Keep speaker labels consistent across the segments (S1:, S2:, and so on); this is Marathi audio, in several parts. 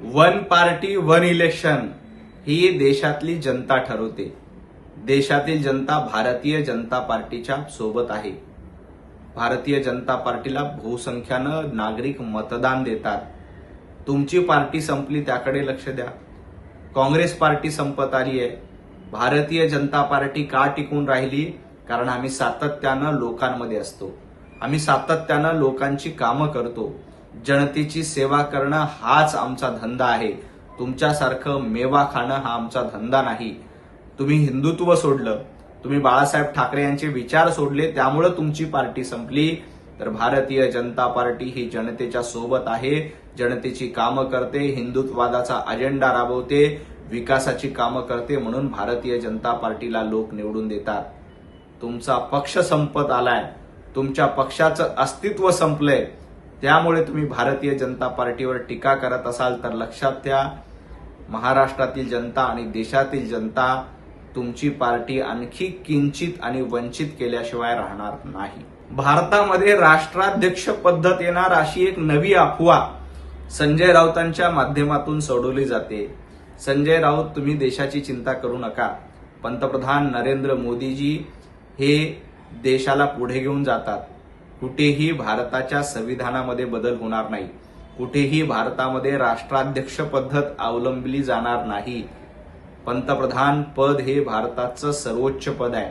S1: वन पार्टी वन इलेक्शन ही देशातली जनता ठरवते. देशातील जनता भारतीय जनता पार्टीच्या सोबत आहे. भारतीय जनता पार्टीला बहुसंख्यानं नागरिक मतदान देतात. तुमची पार्टी संपली त्याकडे लक्ष द्या. काँग्रेस पार्टी संपत आली आहे. भारतीय जनता पार्टी का टिकून राहिली? कारण आम्ही सातत्यानं लोकांमध्ये असतो. आम्ही सातत्यानं लोकांची कामं करतो. जनतेची सेवा करणं हाच आमचा धंदा आहे. तुमच्यासारखं मेवा खाणं हा आमचा धंदा नाही. तुम्ही हिंदुत्व सोडलं, तुम्ही बाळासाहेब ठाकरे यांचे विचार सोडले, त्यामुळे तुमची पार्टी संपली. तर भारतीय जनता पार्टी ही जनतेच्या सोबत आहे. जनतेची कामं करते, हिंदुत्ववादाचा अजेंडा राबवते, विकासाची कामं करते. म्हणून भारतीय जनता पार्टीला लोक निवडून देतात. तुमचा पक्ष संपत आलाय, तुमच्या पक्षाचं अस्तित्व संपलंय, त्यामुळे तुम्ही भारतीय जनता पार्टीवर टीका करत असाल तर लक्षात ठेवा, महाराष्ट्रातील जनता आणि देशातील जनता तुमची पार्टी आणखी किंचित आणि वंचित केल्याशिवाय राहणार नाही. भारतामध्ये राष्ट्राध्यक्ष पद्धत येणार अशी एक नवी अफवा संजय राऊतांच्या माध्यमातून सोडवली जाते. संजय राऊत, तुम्ही देशाची चिंता करू नका. पंतप्रधान नरेंद्र मोदीजी हे देशाला पुढे घेऊन जातात. कुठेही भारताच्या संविधानामध्ये बदल होणार नाही. कुठेही भारतामध्ये राष्ट्राध्यक्ष पद्धत अवलंबली जाणार नाही. पंतप्रधान पद हे भारताचं सर्वोच्च पद आहे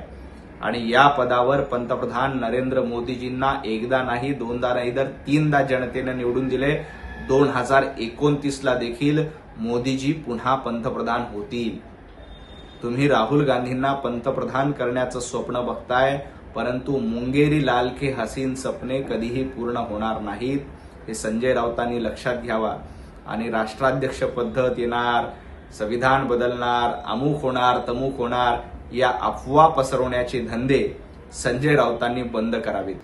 S1: आणि या पदावर पंतप्रधान नरेंद्र मोदीजींना एकदा नाही, दोनदा नाही, तर तीनदा जनतेने निवडून दिले. 2029ला देखील मोदीजी पुन्हा पंतप्रधान होतील. तुम्ही राहुल गांधींना पंतप्रधान करण्याचं स्वप्न बघताय, परंतु मुंगेरी लाल के हसीन सपने कधीही पूर्ण होणार नाहीत. हे संजय राऊतांनी लक्षात घ्यावा. आणि राष्ट्राध्यक्ष पद्धत येणार, संविधान बदलणार, अमुक होणार, तमुक होणार, या अफवा पसरवण्याचे धंदे संजय राऊतांनी बंद करावेत.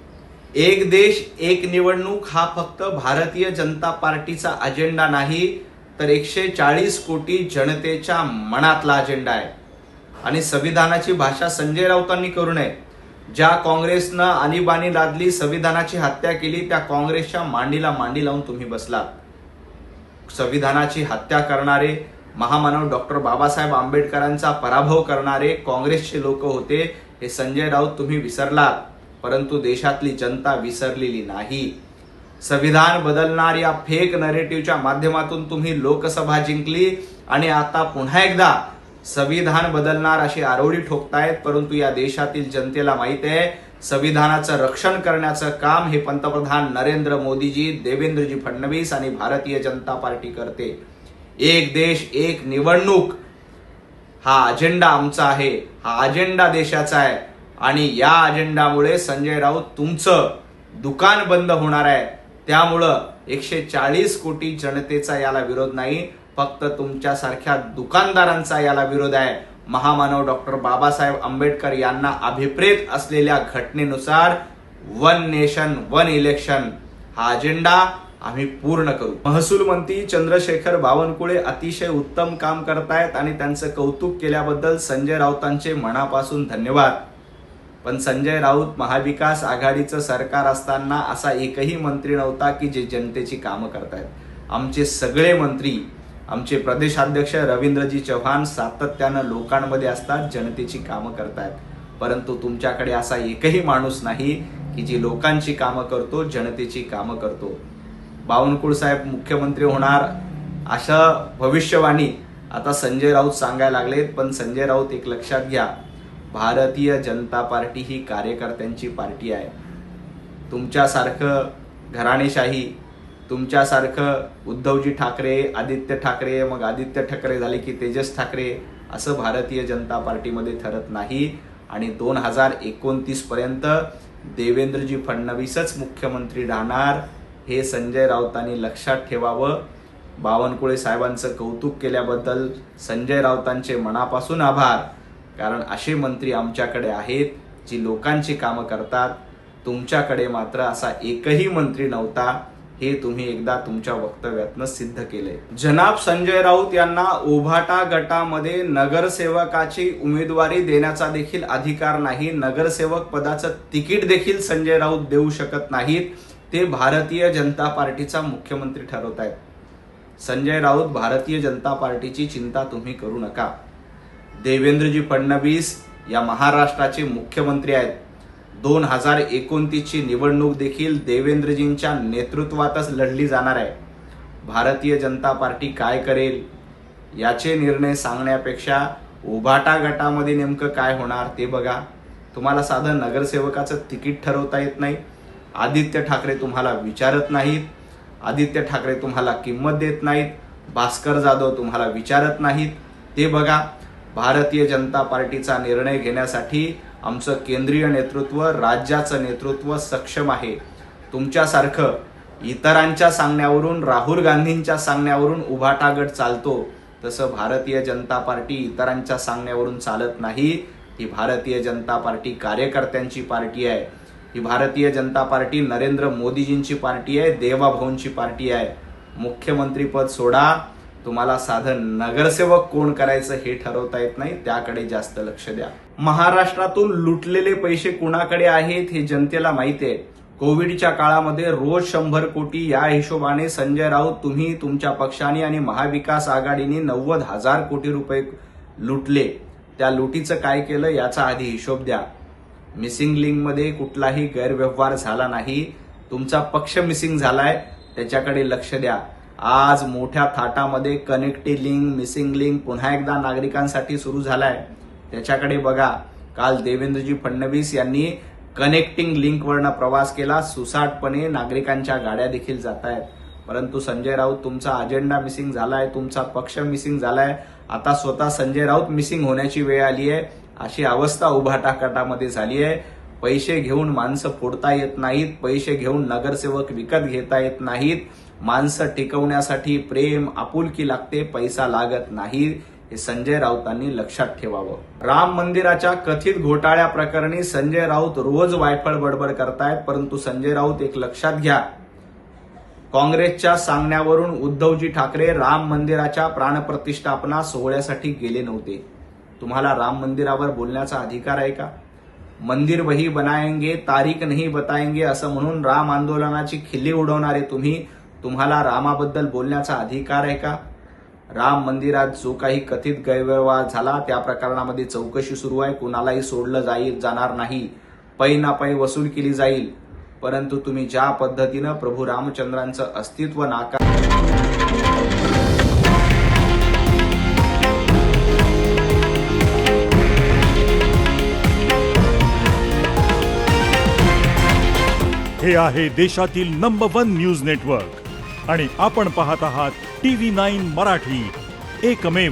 S1: एक देश एक निवडणूक हा फक्त भारतीय जनता पार्टीचा अजेंडा नाही, तर 140 कोटी जनतेच्या मनातला अजेंडा आहे. आणि संविधानाची भाषा संजय राऊतांनी करू नये. ज्या काँग्रेसनं आणीबाणी लादली, संविधानाची हत्या केली, त्या काँग्रेसच्या मांडीला मांडी लावून तुम्ही बसलात. संविधानाची हत्या करणारे, महामानव डॉक्टर बाबासाहेब आंबेडकरांचा पराभव करणारे काँग्रेसचे लोक होते. हे संजय राऊत तुम्ही विसरलात, परंतु देशातली जनता विसरलेली नाही. संविधान बदलणार या फेक नरेटिव्हच्या माध्यमातून तुम्ही लोकसभा जिंकली आणि आता पुन्हा एकदा संविधान बदलणार अशी आरोळी ठोकतायत. परंतु या देशातील जनतेला माहित आहे, संविधानाचं रक्षण करण्याचं काम हे पंतप्रधान नरेंद्र मोदीजी, देवेंद्रजी फडणवीस आणि भारतीय जनता पार्टी करते. एक देश एक निवडणूक हा अजेंडा आमचा आहे, हा अजेंडा देशाचा आहे. आणि या अजेंडामुळे संजय राऊत तुमचं दुकान बंद होणार आहे. त्यामुळं 140 कोटी जनतेचा याला विरोध नाही, फक्त तुमच्यासारख्या दुकानदारांचा याला विरोध आहे. महामानव डॉक्टर बाबासाहेब आंबेडकर यांना अभिप्रेत असलेल्या घटनेनुसार वन नेशन वन इलेक्शन हा अजेंडा आम्ही पूर्ण करू. महसूल मंत्री चंद्रशेखर बावनकुळे अतिशय उत्तम काम करतायत आणि त्यांचं कौतुक केल्याबद्दल संजय राऊतांचे मनापासून धन्यवाद. पण संजय राऊत, महाविकास आघाडीचं सरकार असताना असा एकही मंत्री नव्हता की जे जनतेची कामं करतायत. आमचे सगळे मंत्री, आमचे प्रदेशाध्यक्ष रवींद्रजी चव्हाण सातत्यानं लोकांमध्ये असतात, जनतेची कामं करतायत. परंतु तुमच्याकडे असा एकही माणूस नाही की जी लोकांची कामं करतो, जनतेची कामं करतो. बावनकुळे साहेब मुख्यमंत्री होणार अशा भविष्यवाणी आता संजय राऊत सांगायला लागलेत. पण संजय राऊत, एक लक्षात घ्या, भारतीय जनता पार्टी ही कार्यकर्त्यांची पार्टी आहे. तुमच्यासारखं घराणेशाही, तुमच्यासारखं उद्धवजी ठाकरे, आदित्य ठाकरे, मग आदित्य ठाकरे झाले की तेजस ठाकरे, असं भारतीय जनता पार्टीमध्ये ठरत नाही. आणि 2029 पर्यंत देवेंद्रजी फडणवीसच मुख्यमंत्री राहणार, हे संजय राऊतांनी लक्षात ठेवावं. बावनकुळे साहेबांचं कौतुक केल्याबद्दल संजय राऊतांचे मनापासून आभार. कारण असे मंत्री आमच्याकडे आहेत जी लोकांची कामं करतात. तुमच्याकडे मात्र असा एकही मंत्री नव्हता, हे तुम्ही एकदा तुमच्या वक्तव्यातनं सिद्ध केले. जनाब संजय राऊत यांना उभाटा गटामध्ये नगरसेवकाची उमेदवारी देण्याचा देखील अधिकार नाही. नगरसेवक पदाचं तिकीट देखील संजय राऊत देऊ शकत नाहीत. ते भारतीय जनता पार्टीचा मुख्यमंत्री ठरवत आहेत. संजय राऊत, भारतीय जनता पार्टीची चिंता तुम्ही करू नका. देवेंद्रजी फडणवीस या महाराष्ट्राचे मुख्यमंत्री आहेत. 2029 ची निवडणूक देखील देवेंद्रजींच्या नेतृत्वातच लढली जाणार आहे. भारतीय जनता पार्टी काय करेल याचे निर्णय सांगण्यापेक्षा उभाटा गटामध्ये नेमकं काय होणार ते बघा. तुम्हाला साधं नगरसेवकाचं तिकीट ठरवता येत नाही. आदित्य ठाकरे तुम्हाला विचारत नाहीत. आदित्य ठाकरे तुम्हाला किंमत देत नाहीत. भास्कर जाधव तुम्हाला विचारत नाहीत. ते बघा. भारतीय जनता पार्टीचा निर्णय घेण्यासाठी आमचं केंद्रीय नेतृत्व, राज्याचं नेतृत्व सक्षम आहे. तुमच्यासारखं इतरांच्या सांगण्यावरून, राहुल गांधींच्या सांगण्यावरून उभाटा गट चालतो तसं भारतीय जनता पार्टी इतरांच्या सांगण्यावरून चालत नाही. ही भारतीय जनता पार्टी कार्यकर्त्यांची पार्टी आहे. ही भारतीय जनता पार्टी नरेंद्र मोदीजींची पार्टी आहे, देवाभाऊंची पार्टी आहे. मुख्यमंत्री पद सोडा, तुम्हाला साधं नगरसेवक कोण करायचं हे ठरवता येत नाही. त्याकडे जास्त लक्ष द्या. महाराष्ट्रातून लुटलेले पैसे कुणाकडे आहेत हे जनतेला माहिती आहे. कोविडच्या काळामध्ये रोज 100 कोटी या हिशोबाने संजय राऊत, तुम्ही, तुमच्या पक्षाने आणि महाविकास आघाडीने 90,000 कोटी रुपये लुटले. त्या लुटीचं काय केलं याचा आधी हिशोब द्या. मिसिंग लिंकमध्ये कुठलाही गैरव्यवहार झाला नाही. तुमचा पक्ष मिसिंग झालाय, त्याच्याकडे लक्ष द्या. आज मोठ्या थाटामध्ये कनेक्टिव्ह लिंक, मिसिंग लिंक पुन्हा एकदा नागरिकांसाठी सुरू झालाय, त्याच्याकडे बघा. काल देवेंद्रजी फडणवीस यांनी कनेक्टिंग लिंकवरनं प्रवास केला. सुसाटपणे नागरिकांच्या गाड्या देखील जात आहेत. परंतु संजय राऊत, तुमचा अजेंडा मिसिंग झालाय, तुमचा पक्ष मिसिंग झालाय. आता स्वतः संजय राऊत मिसिंग होण्याची वेळ आली आहे. अशी अवस्था उभाटा गटामध्ये झाली आहे. पैसे घेऊन माणसं फोडता येत नाहीत. पैसे घेऊन नगरसेवक विकत घेता येत नाहीत. माणसं टिकवण्यासाठी प्रेम, आपुलकी लागते, पैसा लागत नाही. हे संजय राऊतांनी लक्षात ठेवावं. राम मंदिराच्या कथित घोटाळ्या प्रकरणी संजय राऊत रोज वायफळ बडबड करतायत. परंतु संजय राऊत, एक लक्षात घ्या, काँग्रेसच्या सांगण्यावरून उद्धवजी ठाकरे राम मंदिराच्या प्राणप्रतिष्ठापना सोहळ्यासाठी गेले नव्हते. तुम्हाला राम मंदिरावर बोलण्याचा अधिकार आहे का? मंदिर वही बनाएंगे, तारीख नहीं बताएंगे असं म्हणून राम आंदोलनाची खिल्ली उडवणारे तुम्हाला रामाबद्दल बोलण्याचा अधिकार आहे का? राम मंदिरात जो काही कथित गैरव्यवहार झाला त्या प्रकरणामध्ये चौकशी सुरू आहे. कुणालाही सोडलं जाणार नाही. पै ना पै वसूल केली जाईल. परंतु तुम्ही ज्या पद्धतीनं प्रभू रामचंद्रांचं अस्तित्व
S2: हे आहे देशातील नंबर 1 न्यूज नेटवर्क आणि आपण पाहत आहात TV9 मराठी, एकमेव.